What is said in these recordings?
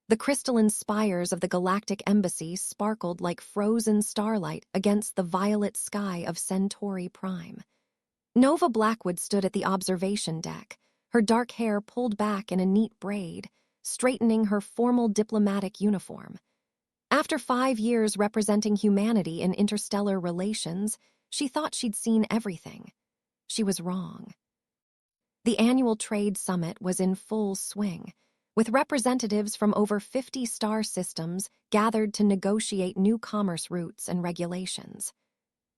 The crystalline spires of the galactic embassy sparkled like frozen starlight against the violet sky of Centauri Prime. Nova Blackwood stood at the observation deck, her dark hair pulled back in a neat braid, straightening her formal diplomatic uniform. After 5 years representing humanity in interstellar relations, she thought she'd seen everything. She was wrong. The annual trade summit was in full swing, with representatives from over 50 star systems gathered to negotiate new commerce routes and regulations.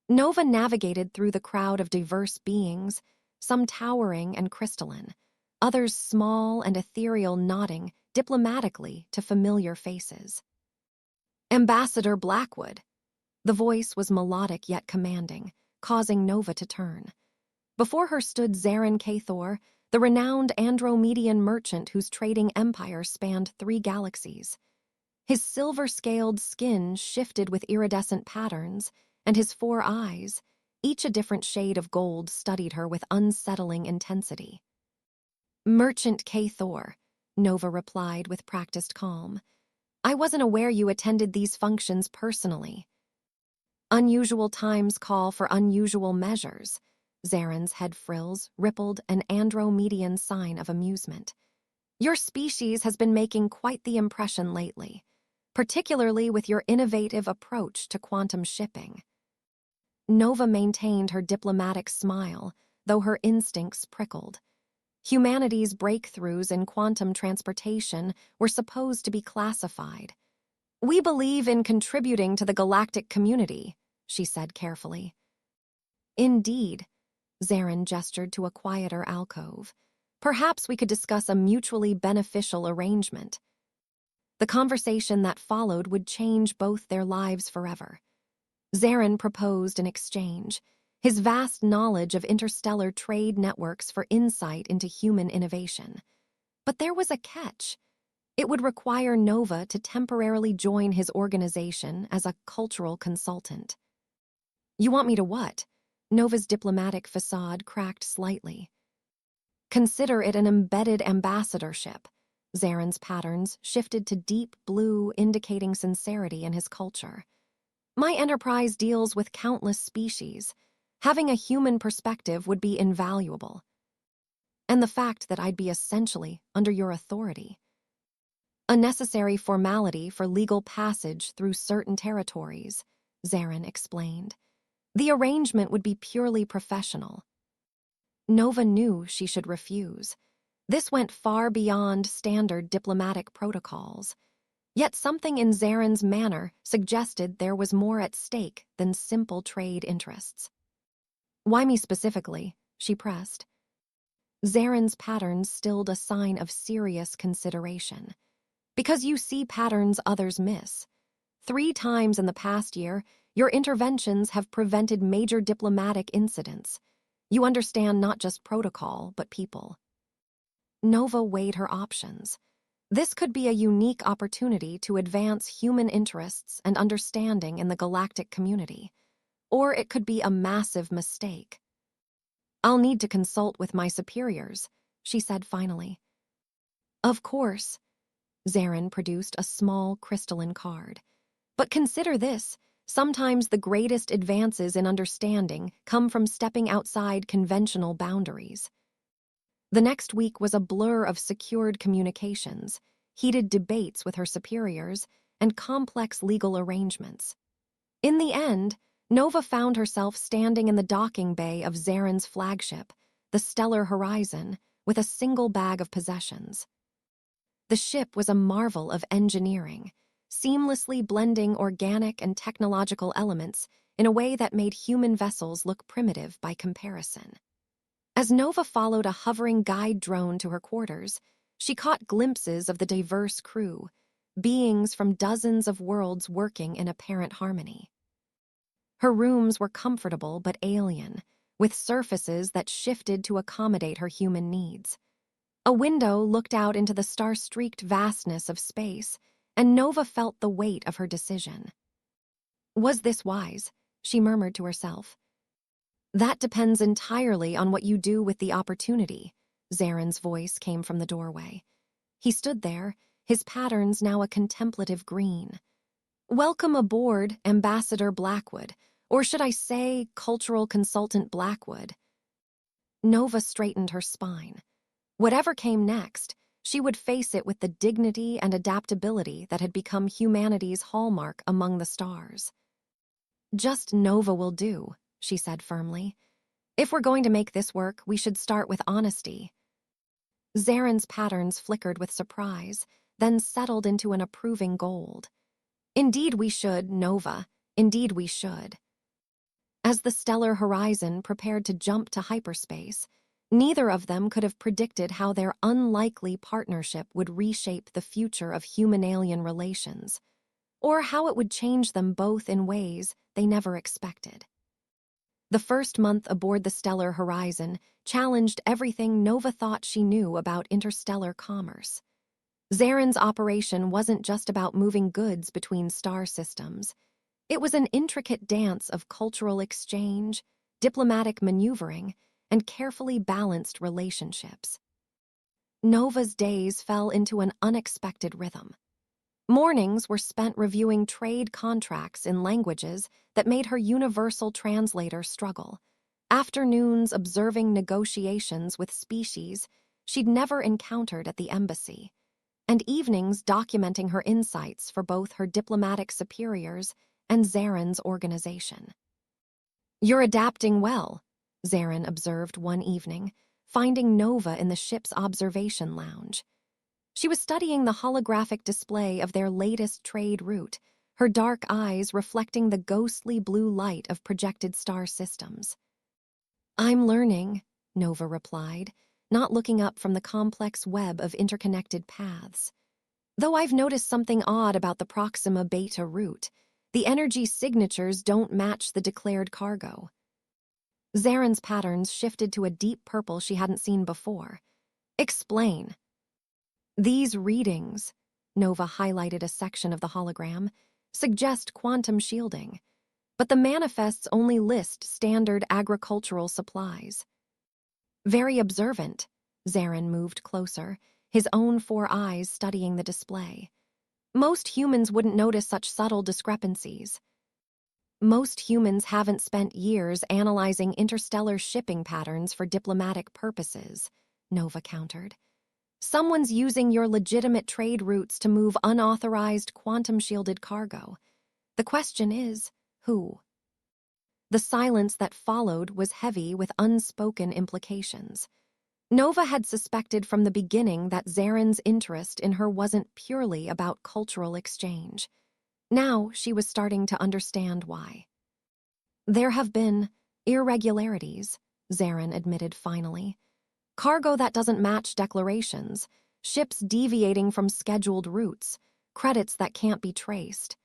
Nova navigated through the crowd of diverse beings, some towering and crystalline, others small and ethereal, nodding diplomatically to familiar faces. Ambassador Blackwood. The voice was melodic yet commanding, causing Nova to turn. Before her stood Zarin Cathor, the renowned Andromedian merchant whose trading empire spanned 3 galaxies. His silver-scaled skin shifted with iridescent patterns, and his 4 eyes, each a different shade of gold, studied her with unsettling intensity. "Merchant Cathor," Nova replied with practiced calm. "I wasn't aware you attended these functions personally." "Unusual times call for unusual measures." Zarin's head frills rippled an Andromedian sign of amusement. "Your species has been making quite the impression lately, particularly with your innovative approach to quantum shipping." Nova maintained her diplomatic smile, though her instincts prickled. Humanity's breakthroughs in quantum transportation were supposed to be classified. "We believe in contributing to the galactic community," she said carefully. "Indeed," Zarin gestured to a quieter alcove. "Perhaps we could discuss a mutually beneficial arrangement." The conversation that followed would change both their lives forever. Zarin proposed an exchange, his vast knowledge of interstellar trade networks for insight into human innovation. But there was a catch. It would require Nova to temporarily join his organization as a cultural consultant. "You want me to what?" Nova's diplomatic facade cracked slightly. "Consider it an embedded ambassadorship." Zarin's patterns shifted to deep blue, indicating sincerity in his culture. "My enterprise deals with countless species. Having a human perspective would be invaluable. And the fact that I'd be essentially under your authority. A necessary formality for legal passage through certain territories," Zarin explained. "The arrangement would be purely professional." Nova knew she should refuse. This went far beyond standard diplomatic protocols. Yet something in Zarin's manner suggested there was more at stake than simple trade interests. "Why me specifically?" she pressed. Zarin's patterns stilled a sign of serious consideration. "Because you see patterns others miss. 3 times in the past year, your interventions have prevented major diplomatic incidents. You understand not just protocol, but people." Nova weighed her options. This could be a unique opportunity to advance human interests and understanding in the galactic community. Or it could be a massive mistake. "I'll need to consult with my superiors," she said finally. "Of course." Zarin produced a small crystalline card. "But consider this. Sometimes the greatest advances in understanding come from stepping outside conventional boundaries." The next week was a blur of secured communications, heated debates with her superiors, and complex legal arrangements. In the end, Nova found herself standing in the docking bay of Zarin's flagship, the Stellar Horizon, with a single bag of possessions. The ship was a marvel of engineering, seamlessly blending organic and technological elements in a way that made human vessels look primitive by comparison. As Nova followed a hovering guide drone to her quarters, she caught glimpses of the diverse crew, beings from dozens of worlds working in apparent harmony. Her rooms were comfortable but alien, with surfaces that shifted to accommodate her human needs. A window looked out into the star-streaked vastness of space, and Nova felt the weight of her decision. "Was this wise?" she murmured to herself. "That depends entirely on what you do with the opportunity," Zarin's voice came from the doorway. He stood there, his patterns now a contemplative green. "Welcome aboard, Ambassador Blackwood, or should I say, cultural consultant Blackwood." Nova straightened her spine. Whatever came next, she would face it with the dignity and adaptability that had become humanity's hallmark among the stars. "Just Nova will do," she said firmly. "If we're going to make this work, we should start with honesty." Zaren's patterns flickered with surprise, then settled into an approving gold. "Indeed we should, Nova. Indeed we should." As the stellar horizon prepared to jump to hyperspace, neither of them could have predicted how their unlikely partnership would reshape the future of human-alien relations, or how it would change them both in ways they never expected. The first month aboard the stellar horizon challenged everything Nova thought she knew about interstellar commerce. Zaren's operation wasn't just about moving goods between star systems. It was an intricate dance of cultural exchange, diplomatic maneuvering, and carefully balanced relationships. Nova's days fell into an unexpected rhythm. Mornings were spent reviewing trade contracts in languages that made her universal translator struggle. Afternoons observing negotiations with species she'd never encountered at the embassy, and evenings documenting her insights for both her diplomatic superiors and Zaren's organization. "You're adapting well," Zaren observed one evening, finding Nova in the ship's observation lounge. She was studying the holographic display of their latest trade route, her dark eyes reflecting the ghostly blue light of projected star systems. "I'm learning," Nova replied, not looking up from the complex web of interconnected paths. "Though I've noticed something odd about the Proxima Beta route. The energy signatures don't match the declared cargo." Zaren's patterns shifted to a deep purple she hadn't seen before. "Explain." "These readings," Nova highlighted a section of the hologram, "suggest quantum shielding, but the manifests only list standard agricultural supplies." "Very observant." Zaren moved closer, his own 4 eyes studying the display. "Most humans wouldn't notice such subtle discrepancies." "Most humans haven't spent years analyzing interstellar shipping patterns for diplomatic purposes," Nova countered. "Someone's using your legitimate trade routes to move unauthorized quantum-shielded cargo. The question is, who?" The silence that followed was heavy with unspoken implications. Nova had suspected from the beginning that Zaren's interest in her wasn't purely about cultural exchange. Now she was starting to understand why. "There have been irregularities," Zaren admitted finally. "Cargo that doesn't match declarations, ships deviating from scheduled routes, credits that can't be traced."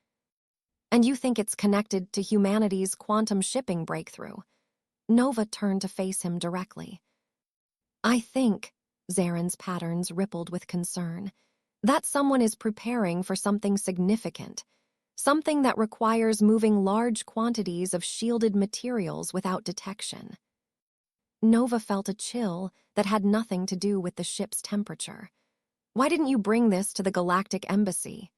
"And you think it's connected to humanity's quantum shipping breakthrough?" Nova turned to face him directly. "I think," Zaren's patterns rippled with concern, "that someone is preparing for something significant, something that requires moving large quantities of shielded materials without detection." Nova felt a chill that had nothing to do with the ship's temperature. "Why didn't you bring this to the Galactic Embassy?"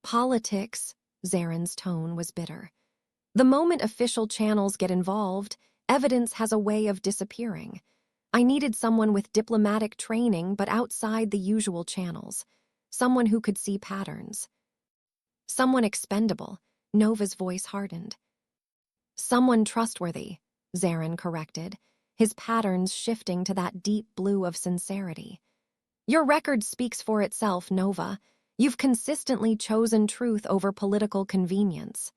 "Politics," Zaren's tone was bitter. "The moment official channels get involved, evidence has a way of disappearing. I needed someone with diplomatic training but outside the usual channels, someone who could see patterns." "Someone expendable," Nova's voice hardened. "Someone trustworthy," Zaren corrected, his patterns shifting to that deep blue of sincerity. "Your record speaks for itself, Nova. You've consistently chosen truth over political convenience."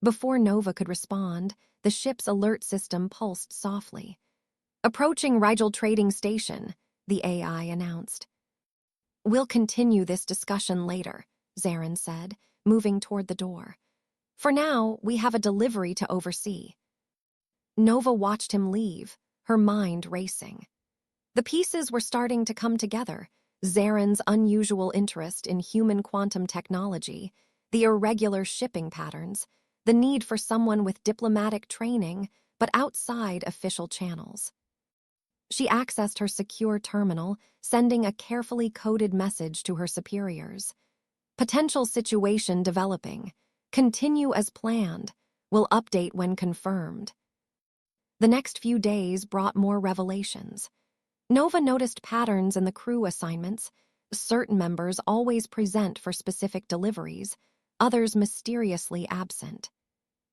Before Nova could respond, the ship's alert system pulsed softly. "Approaching Rigel Trading Station," the AI announced. "We'll continue this discussion later," Zaren said, moving toward the door. "For now, we have a delivery to oversee." Nova watched him leave, her mind racing. The pieces were starting to come together: Zaren's unusual interest in human quantum technology, the irregular shipping patterns, the need for someone with diplomatic training but outside official channels. She accessed her secure terminal, sending a carefully coded message to her superiors. Potential situation developing. Continue as planned. Will update when confirmed. The next few days brought more revelations. Nova noticed patterns in the crew assignments. Certain members always present for specific deliveries, others mysteriously absent.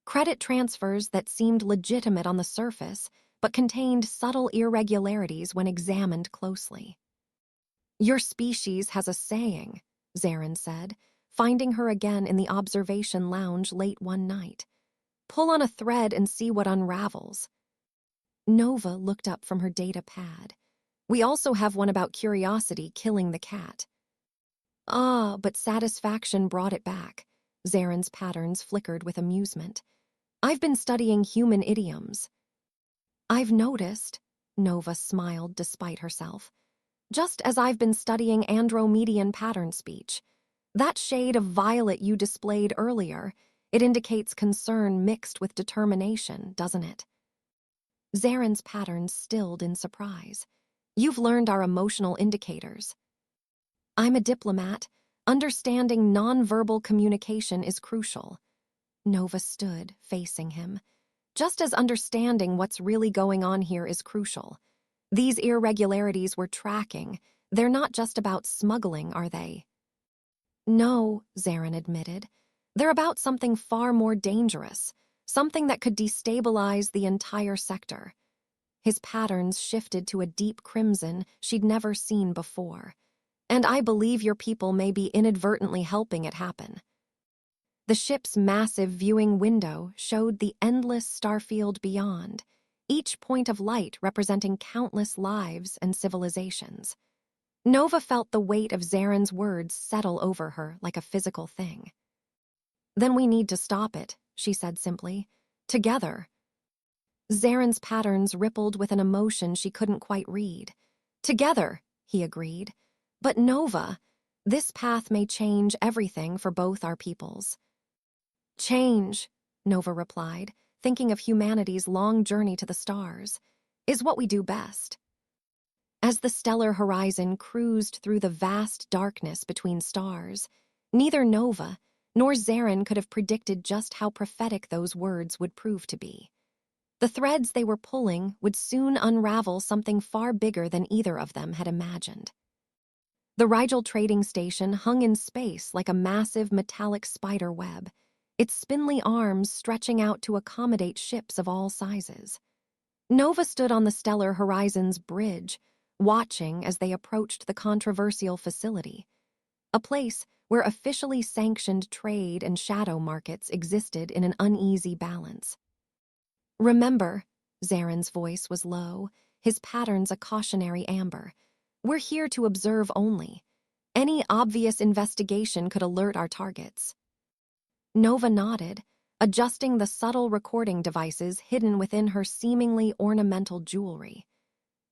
Credit transfers that seemed legitimate on the surface, but contained subtle irregularities when examined closely. "Your species has a saying," Zarin said, finding her again in the observation lounge late one night. "Pull on a thread and see what unravels." Nova looked up from her data pad. "We also have one about curiosity killing the cat." Ah, but satisfaction brought it back. Zarin's patterns flickered with amusement. "I've been studying human idioms." "I've noticed," Nova smiled despite herself, "just as I've been studying Andromedian pattern speech. That shade of violet you displayed earlier, it indicates concern mixed with determination, doesn't it?" Zarin's patterns stilled in surprise. "You've learned our emotional indicators." "I'm a diplomat. Understanding nonverbal communication is crucial." Nova stood, facing him. "Just as understanding what's really going on here is crucial. These irregularities we're tracking, they're not just about smuggling, are they?" "No," Zarin admitted. "They're about something far more dangerous, something that could destabilize the entire sector." His patterns shifted to a deep crimson she'd never seen before. "And I believe your people may be inadvertently helping it happen." The ship's massive viewing window showed the endless starfield beyond, each point of light representing countless lives and civilizations. Nova felt the weight of Zarin's words settle over her like a physical thing. "Then we need to stop it," she said simply. "Together." Zarin's patterns rippled with an emotion she couldn't quite read. "Together," he agreed. "But Nova, this path may change everything for both our peoples." "Change," Nova replied, thinking of humanity's long journey to the stars, "is what we do best." As the stellar horizon cruised through the vast darkness between stars, neither Nova nor Zarin could have predicted just how prophetic those words would prove to be. The threads they were pulling would soon unravel something far bigger than either of them had imagined. The Rigel trading station hung in space like a massive metallic spider web, its spindly arms stretching out to accommodate ships of all sizes. Nova stood on the stellar horizon's bridge, watching as they approached the controversial facility, a place where officially sanctioned trade and shadow markets existed in an uneasy balance. "Remember," Zarin's voice was low, his patterns a cautionary amber, "we're here to observe only. Any obvious investigation could alert our targets." Nova nodded, adjusting the subtle recording devices hidden within her seemingly ornamental jewelry.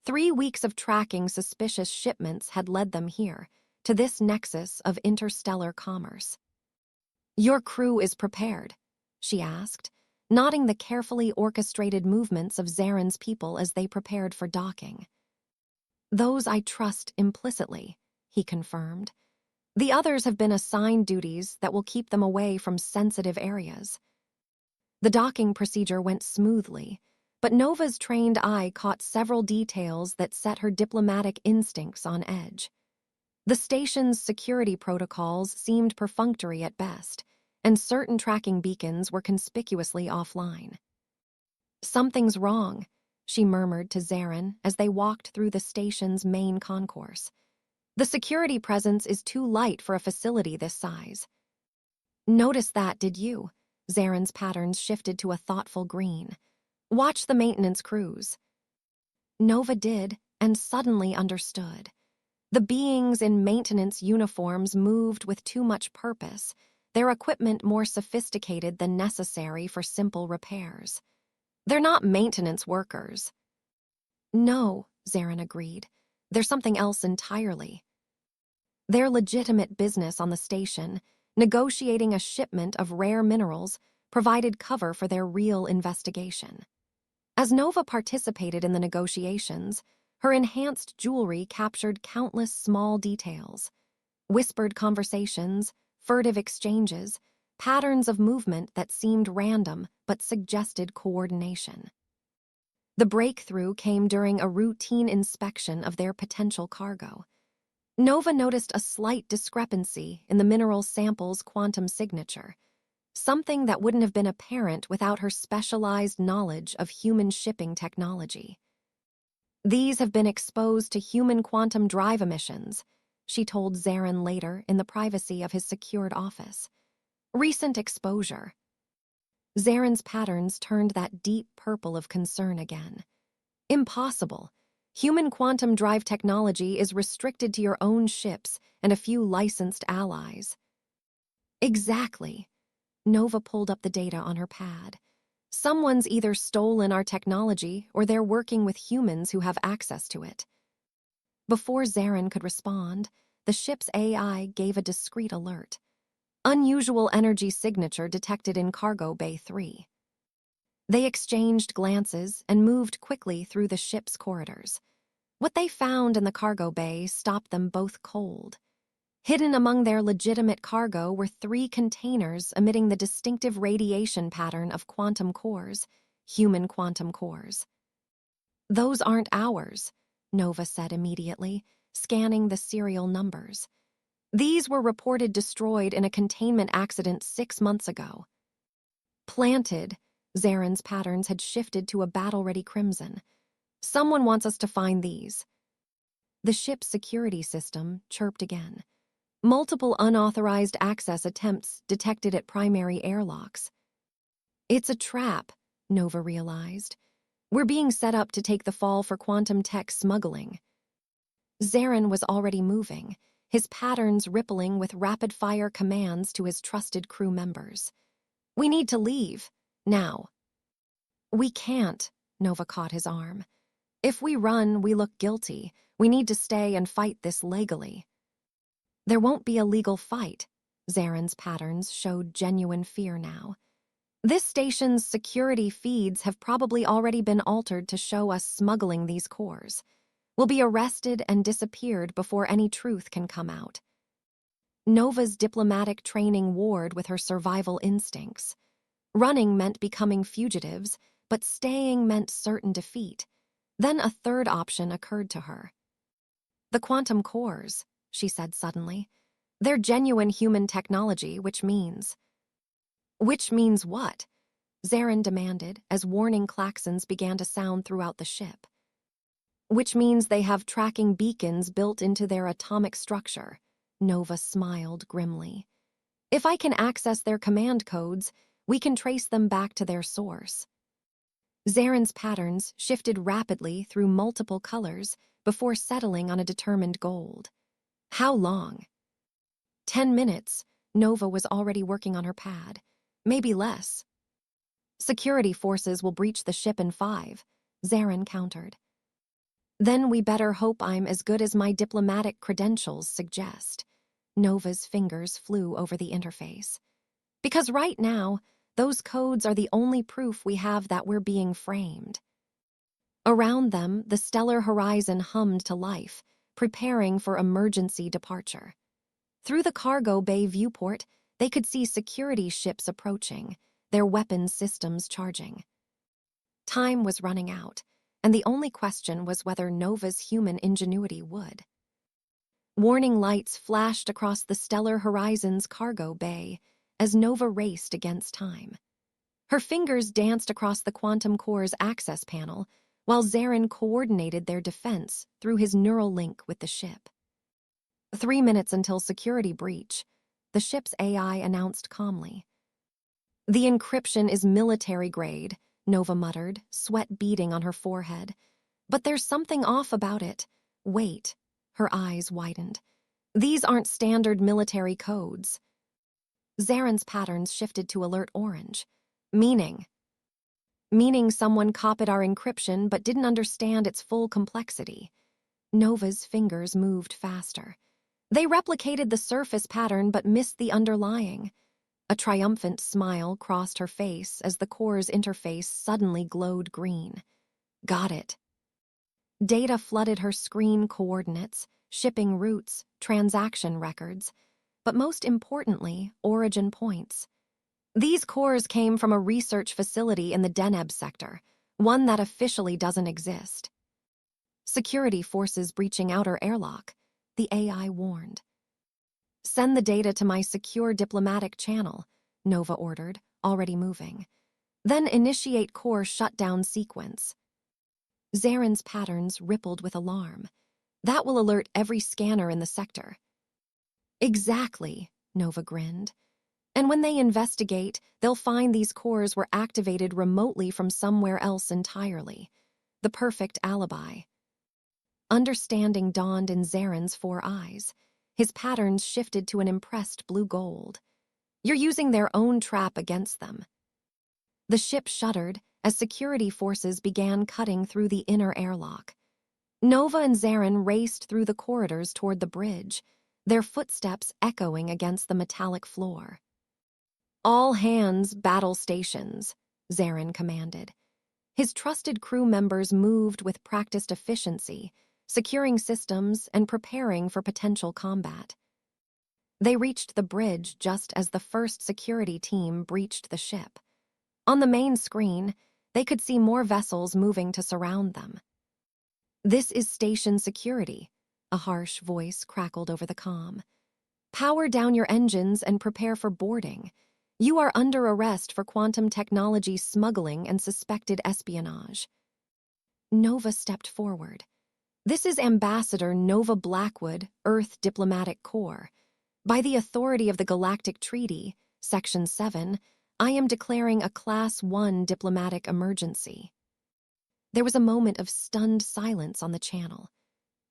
3 weeks of tracking suspicious shipments had led them here, to this nexus of interstellar commerce. "Your crew is prepared?" she asked, noting the carefully orchestrated movements of Zarin's people as they prepared for docking. "Those I trust implicitly," he confirmed. "The others have been assigned duties that will keep them away from sensitive areas." The docking procedure went smoothly, but Nova's trained eye caught several details that set her diplomatic instincts on edge. The station's security protocols seemed perfunctory at best, and certain tracking beacons were conspicuously offline. "Something's wrong," she murmured to Zarin as they walked through the station's main concourse. "The security presence is too light for a facility this size." "Notice that, did you?" Zarin's patterns shifted to a thoughtful green. "Watch the maintenance crews." Nova did, and suddenly understood. The beings in maintenance uniforms moved with too much purpose, their equipment more sophisticated than necessary for simple repairs. "They're not maintenance workers." "No," Zarin agreed. "There's something else entirely. They're legitimate business on the station, negotiating a shipment of rare minerals provided cover for their real investigation." As Nova participated in the negotiations, Her enhanced jewelry captured countless small details: whispered conversations, furtive exchanges, patterns of movement that seemed random but suggested coordination. The breakthrough came during a routine inspection of their potential cargo. Nova noticed a slight discrepancy in the mineral sample's quantum signature, something that wouldn't have been apparent without her specialized knowledge of human shipping technology. "These have been exposed to human quantum drive emissions," she told Zarin later in the privacy of his secured office. "Recent exposure." Zarin's patterns turned that deep purple of concern again. "Impossible. Human quantum drive technology is restricted to your own ships and a few licensed allies." "Exactly." Nova pulled up the data on her pad. "Someone's either stolen our technology or they're working with humans who have access to it." Before Zarin could respond, the ship's AI gave a discreet alert. "Unusual energy signature detected in Cargo Bay 3. They exchanged glances and moved quickly through the ship's corridors. What they found in the cargo bay stopped them both cold. Hidden among their legitimate cargo were 3 containers emitting the distinctive radiation pattern of quantum cores, human quantum cores. "Those aren't ours," Nova said immediately, scanning the serial numbers. "These were reported destroyed in a containment accident 6 months ago." "Planted," Zarin's patterns had shifted to a battle-ready crimson. "Someone wants us to find these." The ship's security system chirped again. Multiple unauthorized access attempts detected at primary airlocks. "It's a trap," Nova realized. "We're being set up to take the fall for quantum tech smuggling." Zarin was already moving, his patterns rippling with rapid-fire commands to his trusted crew members. "We need to leave. Now." "We can't," Nova caught his arm. "If we run, we look guilty. We need to stay and fight this legally." "There won't be a legal fight." Zarin's patterns showed genuine fear now. "This station's security feeds have probably already been altered to show us smuggling these cores. We'll be arrested and disappeared before any truth can come out." Nova's diplomatic training warred with her survival instincts. Running meant becoming fugitives, but staying meant certain defeat. Then a third option occurred to her. "The quantum cores," she said suddenly. "They're genuine human technology, which means—" "Which means what?" Zarin demanded as warning klaxons began to sound throughout the ship. "Which means they have tracking beacons built into their atomic structure," Nova smiled grimly. "If I can access their command codes, we can trace them back to their source." Zarin's patterns shifted rapidly through multiple colors before settling on a determined gold. "How long?" 10 minutes, Nova was already working on her pad. "Maybe less." "Security forces will breach the ship in 5, Zarin countered. "Then we better hope I'm as good as my diplomatic credentials suggest." Nova's fingers flew over the interface. "Because right now, those codes are the only proof we have that we're being framed." Around them, the stellar horizon hummed to life, preparing for emergency departure. Through the cargo bay viewport, they could see security ships approaching, their weapons systems charging. Time was running out, and the only question was whether Nova's human ingenuity would. Warning lights flashed across the stellar horizon's cargo bay as Nova raced against time. Her fingers danced across the quantum core's access panel, while Zarin coordinated their defense through his neural link with the ship. 3 minutes until security breach, the ship's AI announced calmly. "The encryption is military grade," Nova muttered, sweat beading on her forehead. "But there's something off about it. Wait." Her eyes widened. "These aren't standard military codes." Zarin's patterns shifted to alert orange. "Meaning?" "Meaning someone copied our encryption but didn't understand its full complexity." Nova's fingers moved faster. "They replicated the surface pattern but missed the underlying." A triumphant smile crossed her face as the core's interface suddenly glowed green. "Got it." Data flooded her screen: coordinates, shipping routes, transaction records, but most importantly, origin points. These cores came from a research facility in the Deneb sector, one that officially doesn't exist. Security forces breaching outer airlock, the AI warned. Send the data to my secure diplomatic channel, Nova ordered, already moving. Then initiate core shutdown sequence. Zaren's patterns rippled with alarm. That will alert every scanner in the sector. Exactly, Nova grinned. And when they investigate, they'll find these cores were activated remotely from somewhere else entirely. The perfect alibi. Understanding dawned in Zaren's 4 eyes. His patterns shifted to an impressed blue gold. You're using their own trap against them. The ship shuddered as security forces began cutting through the inner airlock. Nova and Zaren raced through the corridors toward the bridge, their footsteps echoing against the metallic floor. All hands, battle stations, Zaren commanded. His trusted crew members moved with practiced efficiency, securing systems and preparing for potential combat. They reached the bridge just as the first security team breached the ship. On the main screen, they could see more vessels moving to surround them. This is station security, a harsh voice crackled over the comm. Power down your engines and prepare for boarding. You are under arrest for quantum technology smuggling and suspected espionage. Nova stepped forward. This is Ambassador Nova Blackwood, Earth Diplomatic Corps. By the authority of the Galactic Treaty, Section 7, I am declaring a Class 1 diplomatic emergency. There was a moment of stunned silence on the channel.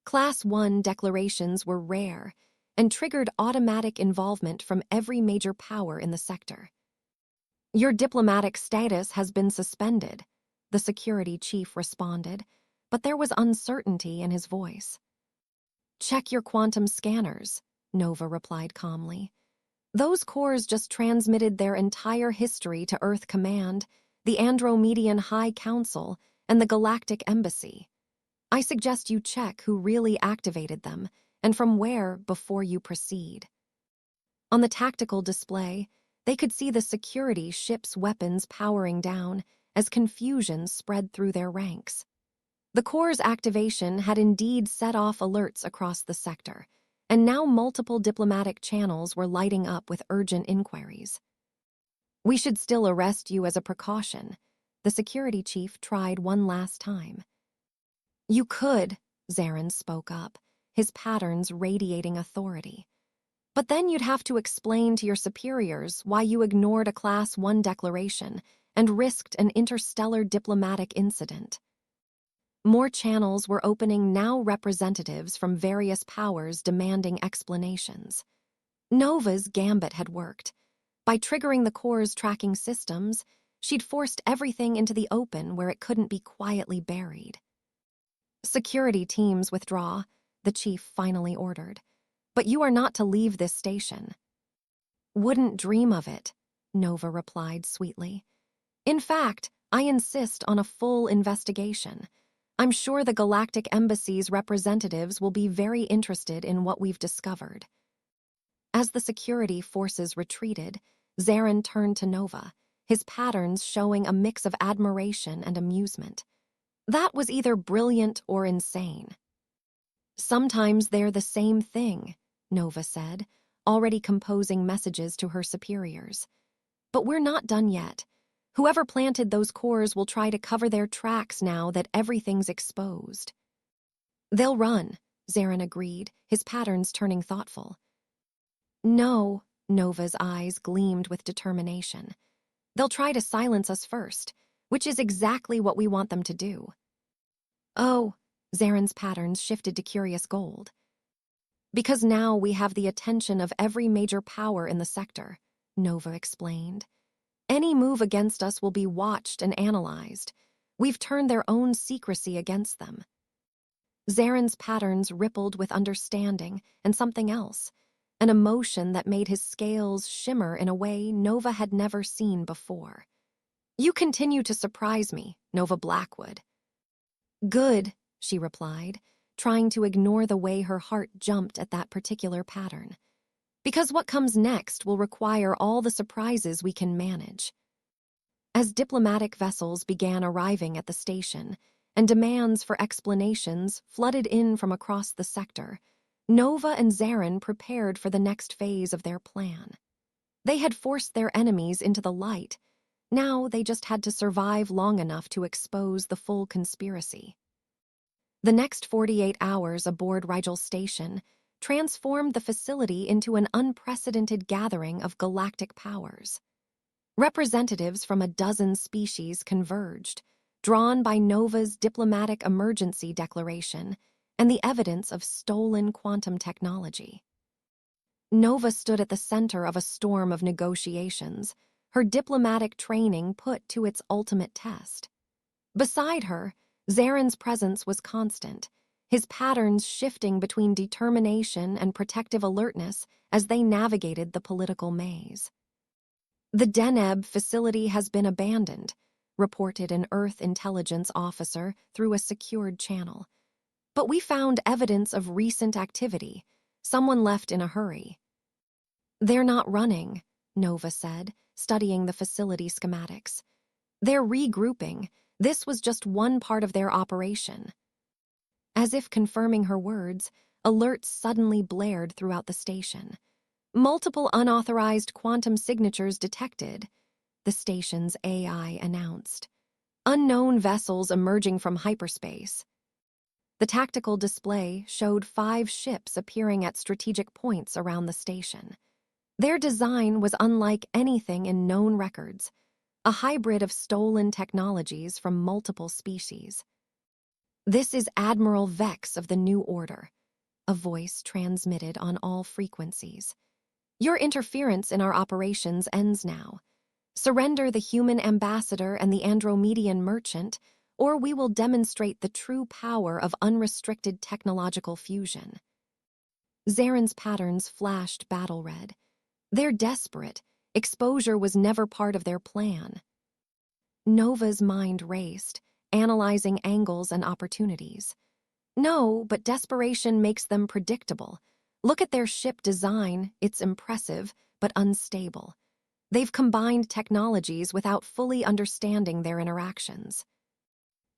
Class 1 declarations were rare and triggered automatic involvement from every major power in the sector. Your diplomatic status has been suspended, the security chief responded, but there was uncertainty in his voice. Check your quantum scanners, Nova replied calmly. Those cores just transmitted their entire history to Earth Command, the Andromedian High Council, and the Galactic Embassy. I suggest you check who really activated them and from where before you proceed. On the tactical display, they could see the security ship's weapons powering down as confusion spread through their ranks. The Corps' activation had indeed set off alerts across the sector, and now multiple diplomatic channels were lighting up with urgent inquiries. We should still arrest you as a precaution, the security chief tried one last time. You could, Zaren spoke up, his patterns radiating authority. But then you'd have to explain to your superiors why you ignored a Class 1 declaration and risked an interstellar diplomatic incident. More channels were opening, now representatives from various powers demanding explanations. Nova's gambit had worked. By triggering the Corps' tracking systems, she'd forced everything into the open where it couldn't be quietly buried. Security teams withdraw, the chief finally ordered. But you are not to leave this station. Wouldn't dream of it, Nova replied sweetly. In fact, I insist on a full investigation. I'm sure the Galactic Embassy's representatives will be very interested in what we've discovered. As the security forces retreated, Zaren turned to Nova, his patterns showing a mix of admiration and amusement. That was either brilliant or insane. Sometimes they're the same thing, Nova said, already composing messages to her superiors. But we're not done yet. Whoever planted those cores will try to cover their tracks now that everything's exposed. They'll run, Zaren agreed, his patterns turning thoughtful. No, Nova's eyes gleamed with determination. They'll try to silence us first, which is exactly what we want them to do. Oh, Zaren's patterns shifted to curious gold. Because now we have the attention of every major power in the sector, Nova explained. Any move against us will be watched and analyzed. We've turned their own secrecy against them. Zaren's patterns rippled with understanding and something else, an emotion that made his scales shimmer in a way Nova had never seen before. You continue to surprise me, Nova Blackwood. Good, she replied, trying to ignore the way her heart jumped at that particular pattern. Because what comes next will require all the surprises we can manage. As diplomatic vessels began arriving at the station, and demands for explanations flooded in from across the sector, Nova and Zarin prepared for the next phase of their plan. They had forced their enemies into the light. Now they just had to survive long enough to expose the full conspiracy. The next 48 hours aboard Rigel Station transformed the facility into an unprecedented gathering of galactic powers. Representatives from a dozen species converged, drawn by Nova's diplomatic emergency declaration and the evidence of stolen quantum technology. Nova stood at the center of a storm of negotiations, her diplomatic training put to its ultimate test. Beside her, Zarin's presence was constant, his patterns shifting between determination and protective alertness as they navigated the political maze. The Deneb facility has been abandoned, reported an Earth intelligence officer through a secured channel. But we found evidence of recent activity, someone left in a hurry. They're not running, Nova said, studying the facility schematics. They're regrouping. This was just one part of their operation. As if confirming her words, alerts suddenly blared throughout the station. Multiple unauthorized quantum signatures detected, the station's AI announced. Unknown vessels emerging from hyperspace. The tactical display showed 5 ships appearing at strategic points around the station. Their design was unlike anything in known records, a hybrid of stolen technologies from multiple species. This is Admiral Vex of the New Order, a voice transmitted on all frequencies. Your interference in our operations ends now. Surrender the human ambassador and the Andromedian merchant, or we will demonstrate the true power of unrestricted technological fusion. Zarin's patterns flashed battle red. They're desperate. Exposure was never part of their plan. Nova's mind raced, analyzing angles and opportunities. No, but desperation makes them predictable. Look at their ship design, it's impressive, but unstable. They've combined technologies without fully understanding their interactions.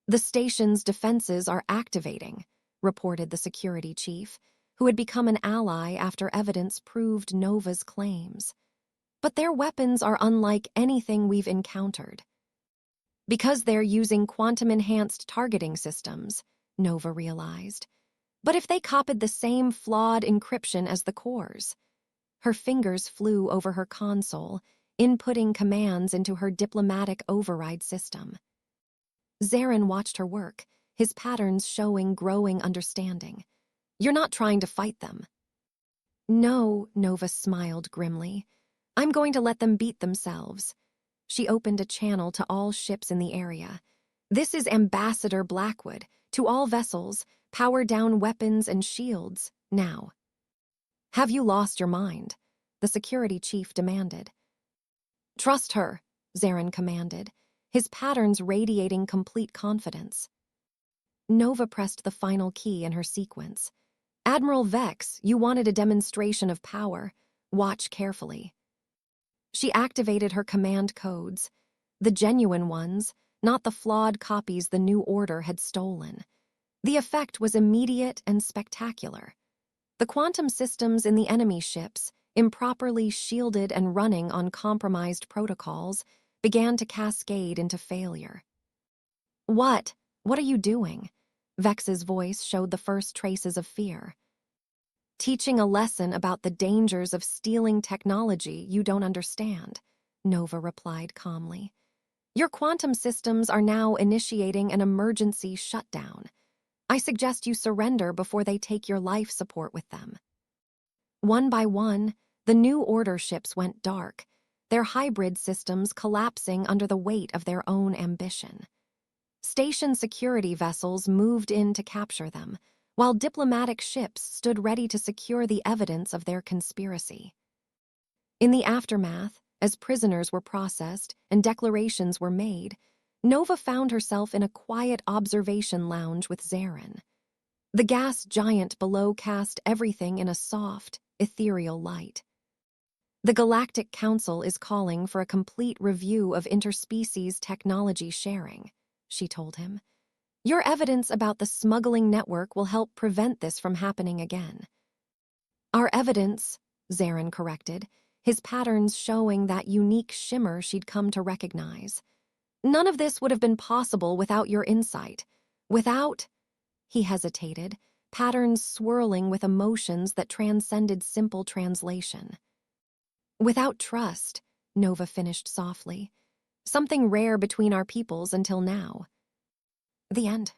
The station's defenses are activating, reported the security chief, who had become an ally after evidence proved Nova's claims. But their weapons are unlike anything we've encountered. Because they're using quantum-enhanced targeting systems, Nova realized. But if they copied the same flawed encryption as the cores? Her fingers flew over her console, inputting commands into her diplomatic override system. Zarin watched her work, his patterns showing growing understanding. You're not trying to fight them. No, Nova smiled grimly. I'm going to let them beat themselves. She opened a channel to all ships in the area. This is Ambassador Blackwood. To all vessels, power down weapons and shields, now. Have you lost your mind? The security chief demanded. Trust her, Zarin commanded, his patterns radiating complete confidence. Nova pressed the final key in her sequence. Admiral Vex, you wanted a demonstration of power. Watch carefully. She activated her command codes, the genuine ones, not the flawed copies the New Order had stolen. The effect was immediate and spectacular. The quantum systems in the enemy ships, improperly shielded and running on compromised protocols, began to cascade into failure. What? What are you doing? Vex's voice showed the first traces of fear. Teaching a lesson about the dangers of stealing technology you don't understand, Nova replied calmly. Your quantum systems are now initiating an emergency shutdown. I suggest you surrender before they take your life support with them. One by one, the New Order ships went dark, their hybrid systems collapsing under the weight of their own ambition. Station security vessels moved in to capture them, while diplomatic ships stood ready to secure the evidence of their conspiracy. In the aftermath, as prisoners were processed and declarations were made, Nova found herself in a quiet observation lounge with Zarin. The gas giant below cast everything in a soft, ethereal light. The Galactic Council is calling for a complete review of interspecies technology sharing, she told him. Your evidence about the smuggling network will help prevent this from happening again. Our evidence, Zarin corrected, his patterns showing that unique shimmer she'd come to recognize. None of this would have been possible without your insight. Without, he hesitated, patterns swirling with emotions that transcended simple translation. Without trust, Nova finished softly. Something rare between our peoples until now. The end.